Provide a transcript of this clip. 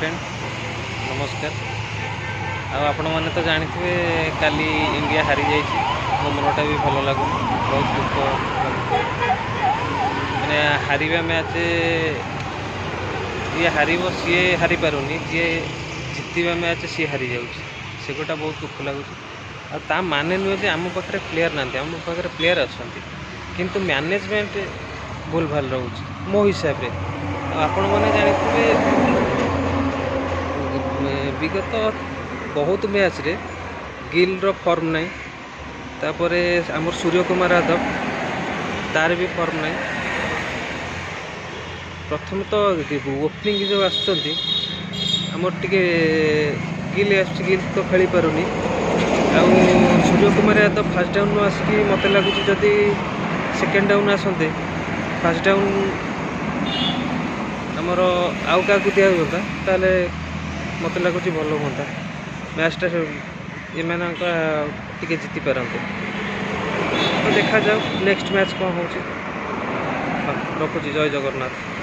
Friend नमस्कार। आपण मैंने तो जानते काली इंडिया हारी जाइए मो मनटा भी भल लगुन बहुत दुख मैंने हारिबा मैच ये हार सी हारी पारुनी जी जितवा मैच सी हारी से गोटा बहुत दुख लगुच आ माने नुहे जे आम पाखे प्लेयर ना आम पाखे प्लेयर अच्छा किंतु मैनेजमेंट भूल भाल रोच मो हिसाब से आपण मैंने जानते विगत बहुत मैच रे गिल रो फॉर्म नहीं तापर आमर सूर्य कुमार यादव तार भी फॉर्म नहीं। प्रथम तो ओपनिंग जो आमर टिके गिल तो खेली पारुनी आ सूर्य कुमार यादव फास्ट डाउन आसिक मत लगुच जदि सेकेंड डाउन आसते फास्ट डाउन आमर आउ क्या दिया होता ताले मत लगुच भल हाँ मैचटा ये जीति पारते तो देखा जाओ नेक्स्ट मैच कौन हो रखुची। जय जगन्नाथ।